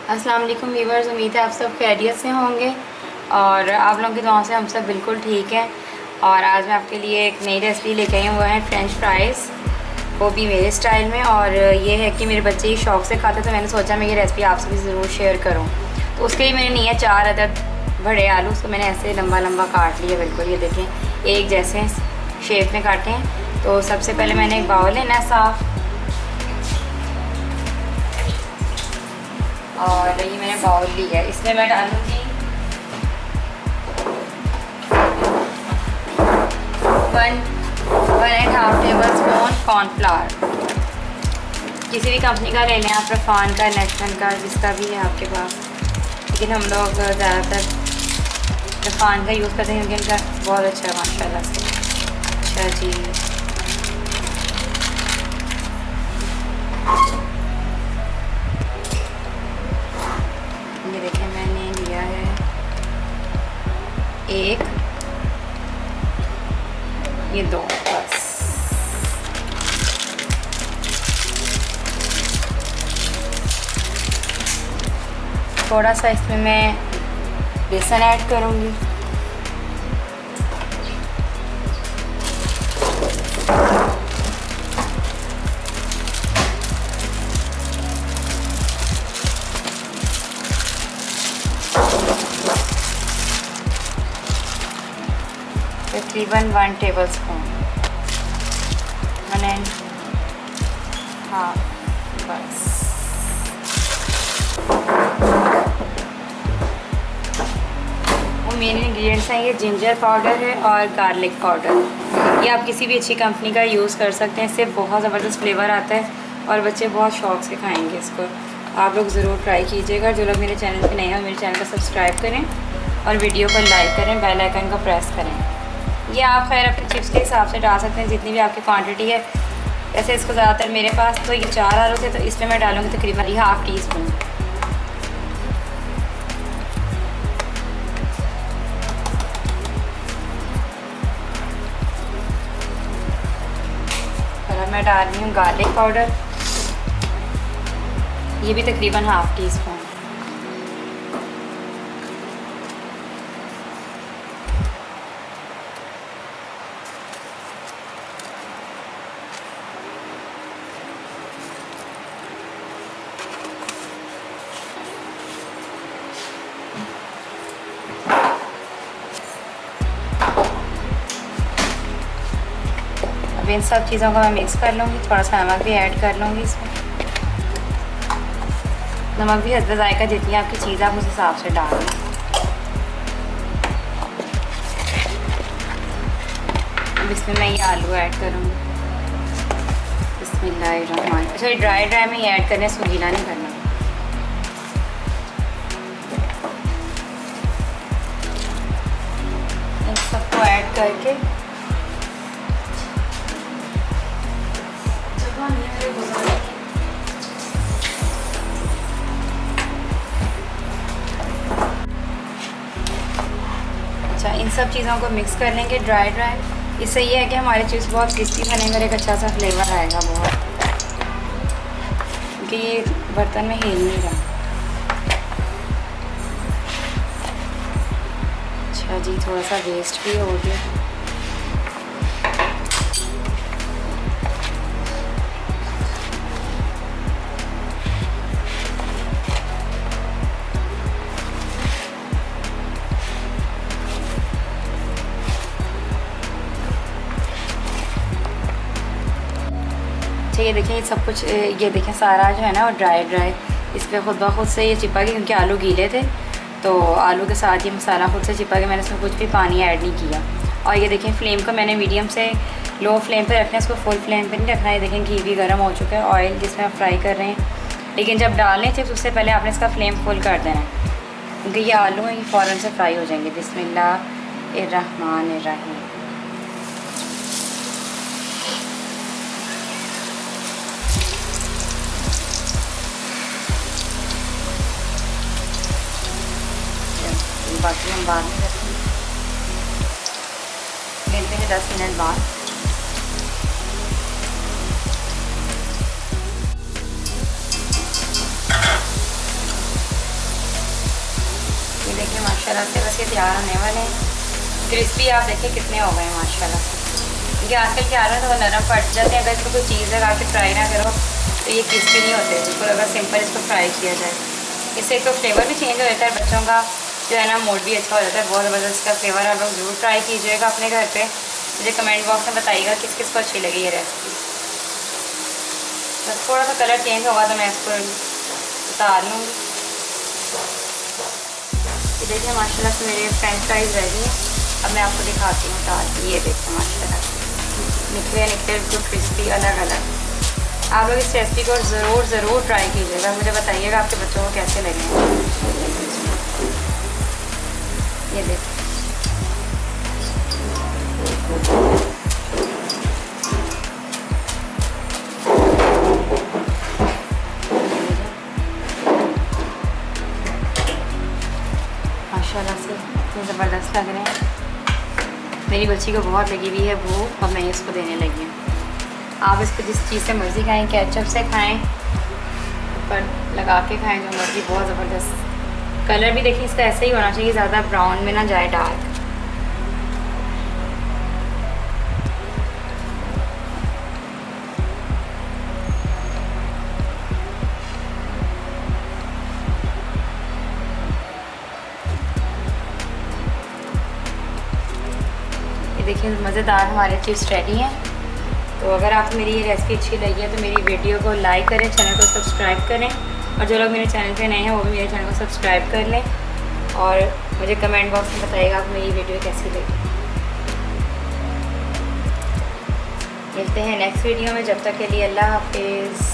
अस्सलाम वालेकुम व्यूअर्स, उम्मीद है आप सब खैरियत से होंगे और आप लोगों की दुआ से हम सब बिल्कुल ठीक हैं। और आज मैं आपके लिए एक नई रेसिपी लेके आई हूँ, वो है फ्रेंच फ्राइज़, वो भी मेरे स्टाइल में। और ये है कि मेरे बच्चे ही शौक़ से खाते, तो मैंने सोचा मैं ये रेसिपी आपसे भी ज़रूर शेयर करूँ। तो उसके लिए मैंने लिए 4 अदद बड़े आलू, उसको मैंने ऐसे लंबा लंबा काट लिया, बिल्कुल ये देखें एक जैसे शेप में काटे हैं। तो सबसे पहले मैंने एक बाउल लेना है साफ़, और ये मैंने बाउल लिया है। इसमें मैं डालूँगी 1.5 टेबल स्पून कॉर्नफ्लावर। किसी भी कंपनी का ले लें आप, रफान का, नेस्टन का, जिसका भी है आपके पास, लेकिन हम लोग ज़्यादातर रफान का यूज़ करते हैं क्योंकि इनका बहुत अच्छा है माशाल्लाह से। अच्छा जी, ये देखें मैंने लिया है एक, ये 2 बस। थोड़ा सा इसमें मैं बेसन ऐड करूँगी, तकरीबन 1 टेबल स्पून, 1.5 बस। वो मेन इंग्रेडिएंट्स हैं, ये जिंजर पाउडर है और गार्लिक पाउडर। ये आप किसी भी अच्छी कंपनी का यूज़ कर सकते हैं, इससे बहुत ज़बरदस्त फ्लेवर आता है और बच्चे बहुत शौक़ से खाएंगे इसको। आप लोग ज़रूर ट्राई कीजिएगा। जो लोग मेरे चैनल पे नए हैं, मेरे चैनल को सब्सक्राइब करें और वीडियो को लाइक करें, बेल आइकन को प्रेस करें। ये आप खैर अपने चिप्स के हिसाब से डाल सकते हैं, जितनी भी आपकी क्वांटिटी है। वैसे इसको ज़्यादातर मेरे पास तो ये 4 आलू थे, तो इसमें मैं डालूँगी तकरीबन 1/2 टीस्पून। और अब मैं डाल रही हूँ गार्लिक पाउडर, ये भी तकरीबन 1/2 टीस्पून। इन सब चीज़ों को मैं मिक्स कर लूँगी। थोड़ा सा नमक भी ऐड कर लूँगी इसमें। नमक भी हस्ब ज़ायका, जितनी आपकी चीज़ आप उस हिसाब से डाल दें। अब इसमें मैं ये आलू ऐड करूँगी। बिस्मिल्लाहिर्रहमान। अच्छा, ये ड्राई में ये ऐड करना है, इसको गीला नहीं करना। इन सबको ऐड करके अच्छा, इन सब चीज़ों को मिक्स कर लेंगे ड्राई। इससे ये है कि हमारे चिप्स बहुत क्रिस्पी बनेंगे और एक अच्छा सा फ्लेवर आएगा बहुत, क्योंकि ये बर्तन में हिल नहीं रहा। अच्छा जी, थोड़ा सा वेस्ट भी हो गया। ये देखें, ये सब कुछ, ये देखें सारा जो है ना वो ड्राई इस पर खुद ब खुद से ये चिपक गया, क्योंकि आलू गीले थे। तो आलू के साथ ये मसाला खुद से चिपक गया, मैंने इसमें कुछ भी पानी ऐड नहीं किया। और ये देखें, फ्लेम को मैंने मीडियम से लो फ्लेम पे रखना है, इसको फुल फ्लेम पे नहीं रखना है। ये देखें घी भी गर्म हो चुका है, ऑयल जिसमें आप फ्राई कर रहे हैं। लेकिन जब डालने चिप्स उससे पहले आपने इसका फ्लेम फुल कर देना है, क्योंकि ये आलू हैं, ये फ़ौरन से फ्राई हो जाएंगे। बिस्मिल्लाहिर्रहमानिर्रहीम। बाकी हम बाद में रखेंगे, मिलते हैं 10 मिनट बाद। देखिए माशाल्लाह से बस ये तैयार होने वाले हैं। क्रिस्पी आप देखिए कितने हो गए हैं माशाल्लाह से। क्योंकि आजकल क्या आ रहा है तो नरम पड़ जाते हैं, अगर इसको कोई चीज़ लगा के फ्राई ना करो तो ये क्रिस्पी नहीं होते बिल्कुल, अगर सिंपल इसको फ्राई किया जाए। इससे तो फ्लेवर भी चेंज हो जाता है, बच्चों का जो है ना मूड भी अच्छा हो जाता है। बहुत ज़बरदस्त का फ्लेवर आप लोग ज़रूर ट्राई कीजिएगा अपने घर पे। मुझे कमेंट बॉक्स में बताइएगा किस किस को अच्छी लगी ये रेसिपी। बस थोड़ा सा कलर चेंज होगा तो मैं इसको उतार लूँगी। ये देखिए माशाल्लाह से मेरे फ्रेंच फ्राइज़ रेडी हैं। अब मैं आपको दिखाती हूँ उतार के। ये देखिए माशाल्लाह निकले निकले बिल्कुल क्रिस्पी अलग अलग। आप लोग इस रेसिपी को ज़रूर ट्राई कीजिएगा, मुझे बताइएगा आपके बच्चों को कैसे लगे। ये देखिए माशाल्लाह से इतने ज़बरदस्त लग रहे हैं। मेरी बच्ची को बहुत लगी हुई है वो, अब मैं इसको देने लगी हूँ। आप इसको जिस चीज़ से मर्ज़ी खाएं, केचप से खाएं, ऊपर लगा के खाएं, जो मर्ज़ी। बहुत ज़बरदस्त कलर भी देखिए इसका ऐसे ही होना चाहिए, ज़्यादा ब्राउन में ना जाए, डार्क। ये देखिए मज़ेदार हमारे चिप्स रेडी हैं। तो अगर आपको मेरी ये रेसिपी अच्छी लगी है तो मेरी वीडियो को लाइक करें, चैनल को सब्सक्राइब करें, और जो लोग मेरे चैनल पे नए हैं वो भी मेरे चैनल को सब्सक्राइब कर लें, और मुझे कमेंट बॉक्स में बताइएगा आपको मेरी वीडियो कैसी लगी। मिलते हैं नेक्स्ट वीडियो में, जब तक के लिए अल्लाह हाफिज़।